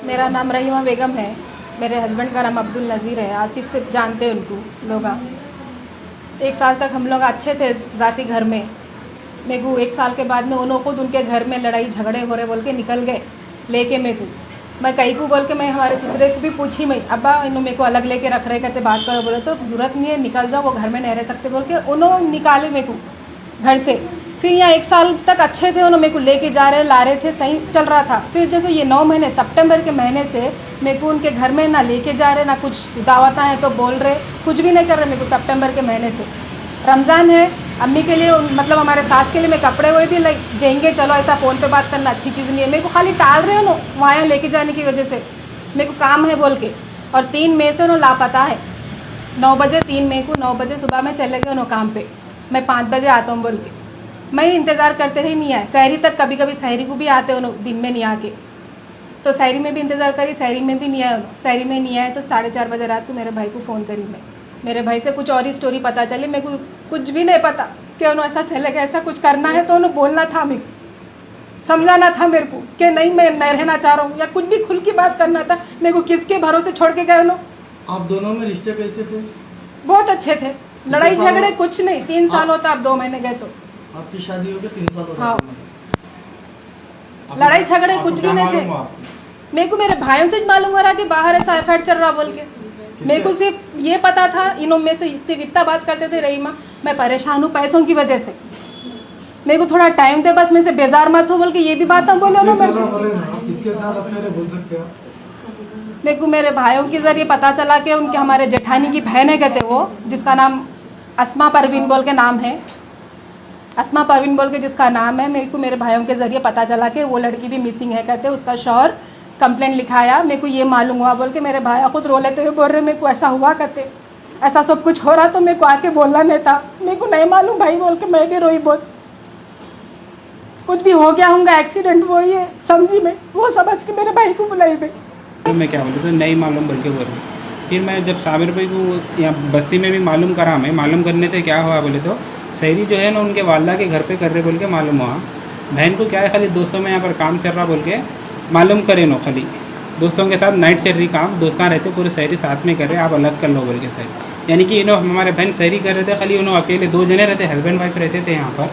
मेरा नाम रहीमा बेगम है। मेरे हस्बैंड का नाम अब्दुल नज़ीर है। आसिफ से जानते हैं उनको लोग। 1 साल तक हम लोग अच्छे थे ज़ाती घर में। मेरे को 1 साल के बाद में उन्होंने खुद उनके घर में लड़ाई झगड़े हो रहे बोल के निकल गए लेके मेरे को। मैं कहीं को बोल के मैं हमारे ससुरे को भी पूछी, मैं अब्बा इन्हों मेरे को अलग लेके रख रहे, कहते बात करो। बोले तो ज़रूरत नहीं है, निकल जाओ, वो घर में नहीं रह सकते बोल के उन्होंने निकाले मेरे को घर से। फिर यहाँ 1 साल तक अच्छे थे, उन्होंने मेरे को लेके जा रहे ला रहे थे, सही चल रहा था। फिर जैसे ये 9 महीने सितंबर के महीने से मेरे को उनके घर में ना लेके जा रहे, ना कुछ दावत हैं तो बोल रहे, कुछ भी नहीं कर रहे मेरे को। सितंबर के महीने से रमज़ान है, अम्मी के लिए मतलब हमारे सास के लिए मैं कपड़े हुए भी लाइक जाएंगे, चलो ऐसा फ़ोन पे बात करना अच्छी चीज़ नहीं है। मेरे को खाली टाल रहे हो ना वहाँ लेके जाने की वजह से, मेरे को काम है बोल के। और 3 मई से उन्होंने लापता है। 9 बजे 3 मई को 9 बजे सुबह में चले गए उन्होंने काम पे। मैं 5 बजे आता हूँ बोल के मैं इंतज़ार करते रही, नहीं आए। सहरी तक कभी कभी सहरी को भी आते उन्होंने, दिन में नहीं आके। तो सहरी में भी इंतज़ार करी, सहरी में भी नहीं आए। सहरी में नहीं आए तो 4:30 बजे रात को मेरे भाई को फ़ोन करी मैं। मेरे भाई से कुछ और ही स्टोरी पता चली, मेरे को कुछ भी नहीं पता कि उन्होंने ऐसा चलेगा, ऐसा कुछ करना है तो उन्हें बोलना था, मेरे को समझाना था मेरे को कि नहीं मैं नहीं रहना चाह रहा हूँ, या कुछ भी खुल की बात करना था। मेरे को किसके भरोसे छोड़ के गए उन्होंने। आप दोनों में रिश्ते कैसे थे? बहुत अच्छे थे, लड़ाई झगड़े कुछ नहीं। 3 साल होता, आप 2 महीने गए तो। आपकी शादी हो गई 3 साल हो गए। हाँ, लड़ाई झगड़े कुछ भी नहीं थे। मेरे को मेरे भाइयों से मालूम हो रहा कि बाहर ऐसा अफेयर चल रहा बोल के। मेरे को सिर्फ ये पता था, इन्हों में से सिर्फ इतना बात करते थे, रहीमा मैं परेशान हूँ पैसों की वजह से, मेरे को थोड़ा टाइम दे बस, मेरे से बेजार मत हो बोल के ये भी बात हम बोले उन्होंने। मेरे को मेरे भाइयों के ज़रिए पता चला कि उनके हमारे जेठानी की बहन है कहते वो, जिसका नाम अस्मा परवीन बोल के नाम है, अस्मा परवीन बोल के जिसका नाम है। मेरे को मेरे भाइयों के ज़रिए पता चला कि वो लड़की भी मिसिंग है कहते। उसका शौहर कंप्लेंट लिखाया, मेरे को ये मालूम हुआ बोल के मेरे भाई खुद रो लेते हुए बोल रहे मेरे को ऐसा हुआ कहते, ऐसा सब कुछ हो रहा तो मेरे को आके बोलना नहीं था। मेरे को नहीं मालूम भाई बोल के मैं भी रोई बहुत। कुछ भी हो गया होगा, एक्सीडेंट वो ये समझी मैं, वो समझ के मेरे भाई को बुलाई मैं। तो मैं क्या बोलूँ तो नहीं मालूम बोल के बोल रही। फिर मैं जब साबिर भाई को यहाँ बस्ती में भी मालूम करा, मैं मालूम करने से क्या हुआ बोले तो शहरी जो है ना उनके वालदा के घर पे कर रहे बोल के मालूम हुआ। बहन को क्या है खाली दोस्तों में यहाँ पर काम चल रहा बोल के मालूम करे नो, खाली दोस्तों के साथ नाइट चल रही काम, दोस्तान रहते पूरे शहरी साथ में कर रहे, आप अलग कर लो बोल के शहरी। यानी कि इन्होंने हमारे बहन शहरी कर रहे थे, खाली उन्होंने अकेले 2 जने रहते, हस्बैंड वाइफ रहते थे यहाँ पर।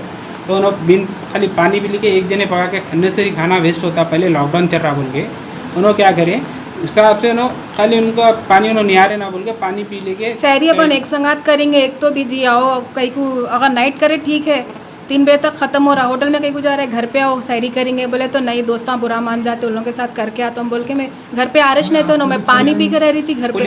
तो उन्होंने बिन खाली पानी पी के 1 जने पका के अननेसरी खाना वेस्ट होता, पहले लॉकडाउन चल रहा बोल के उन्होंने क्या करे उस हिसाब से उन्होंने खाली उनका पानी उन्होंने नहीं आ रहे ना बोल के पानी पी लेके सहरी अपन एक संगात करेंगे, एक तो बिजी आओ कहीं को, अगर नाइट करे ठीक है 3 बजे तक ख़त्म हो रहा, होटल में कहीं को जा रहे घर पे आओ सहरी करेंगे। बोले तो नहीं दोस्तां बुरा मान जाते, उन लोगों के साथ करके आता हूँ बोल के मैं घर पे आरिश नहीं तो मैं पानी पी के रह रही थी घर पे।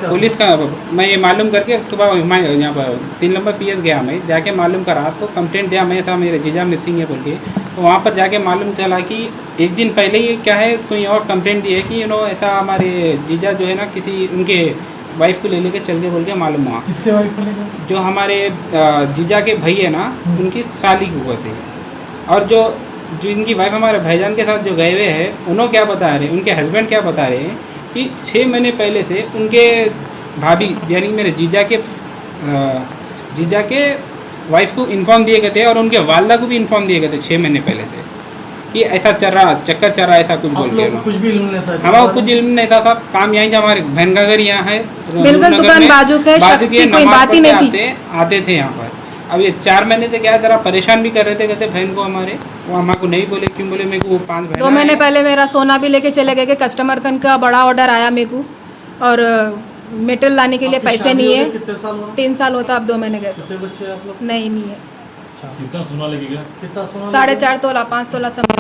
पुलिस का मैं ये मालूम करके सुबह मैं यहाँ पर 3 नंबर PS गया, मैं जाके मालूम करा तो कंप्लेंट दिया मैं, ऐसा मेरे जीजा मिसिंग है बोल के। तो वहाँ पर जाके मालूम चला कि 1 दिन पहले ही क्या है कोई और कंप्लेंट दी है कि ऐसा हमारे जीजा जो है ना किसी उनके वाइफ को ले लेके चल गए बोल के मालूम हुआ। किसके वाइफ को लेकर? जो हमारे जीजा के भाई है ना उनकी साली को हुए थे। और जो इनकी वाइफ हमारे भाईजान के साथ जो गए हुए हैं उन्होंने क्या बता रहे, उनके हस्बैंड क्या बता रहे हैं कि 6 महीने पहले से उनके भाभी यानी मेरे जीजा के वाइफ को इन्फॉर्म दिए गए थे और उनके वालदा को भी इन्फॉर्म दिए गए थे 6 महीने पहले से कि ऐसा चल रहा चक्कर चल रहा, ऐसा कुछ बोल के। कुछ भी इल्म नहीं था? हमारा कुछ इल्म नहीं था साहब, काम यहीं था, हमारे बहन का घर यहाँ है, बिल्कुल दुकान बाजू के, कोई बात ही नहीं थी, आते थे यहाँ पर। अब ये 4 महीने से क्या जरा परेशान भी कर रहे थे कहते बहन को हमारे, वो हमारे को नहीं बोले, क्यों बोले मेरे को 5 बहन 2 महीने पहले मेरा सोना भी लेके चले गए कि कस्टमर का बड़ा ऑर्डर आया मेरे को और मेटल लाने के लिए पैसे नहीं है। कितने साल हुआ? 3 साल होता, अब 2 महीने गए कितने बच्चे आप लोग? नहीं है। कितना सोना लेके गया? कितना सोना? 4.5 तोला 5 तोला समझ।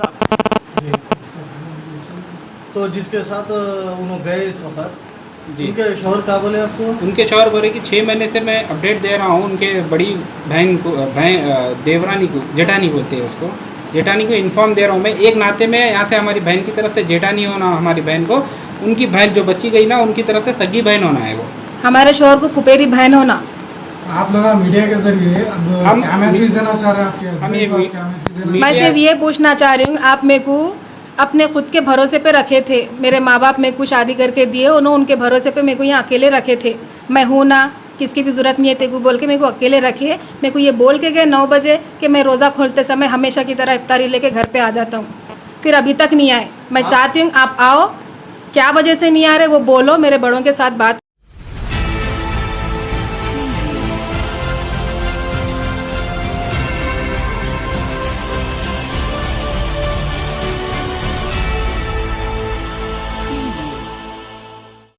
तो जिसके साथ उन्होंने गए इस वक्त जी, उनके शौहर क्या बोले आपको? उनके शौहर बोले कि 6 महीने से मैं अपडेट दे रहा हूँ उनके बड़ी बहन को, देवरानी को, जेठानी बोलते हैं उसको, जेठानी को इन्फॉर्म दे रहा हूँ मैं एक नाते में। यहाँ से हमारी बहन की तरफ से जेठानी होना, हमारी बहन को उनकी बहन जो बच्ची गई ना उनकी तरफ से सगी बहन होना है, वो हमारे शोहर को कुपेरी बहन होना। आप लोग मीडिया के जरिए अब क्या मैसेज देना चाह रहे हैं आपके हम ये हस्बैंड को? क्या मैसेज देना? मैं सिर्फ ये पूछना चाह रही हूँ, आप मेरे को अपने खुद के भरोसे पे रखे थे, मेरे माँ बाप मेरे को शादी करके दिए, उन्होंने उनके भरोसे पे मेरे को यहाँ अकेले रखे थे। मैं हूँ ना, किसकी भी ज़रूरत नहीं है तेरे को बोल के मेरे को अकेले रखे। मेरे को ये बोल के गए 9 बजे कि मैं रोज़ा खोलते समय हमेशा की तरह इफ्तारी लेके घर पे आ जाता हूँ। फिर अभी तक नहीं आए। मैं चाहती हूँ आप आओ, क्या वजह से नहीं आ रहे वो बोलो, मेरे बड़ों के साथ बात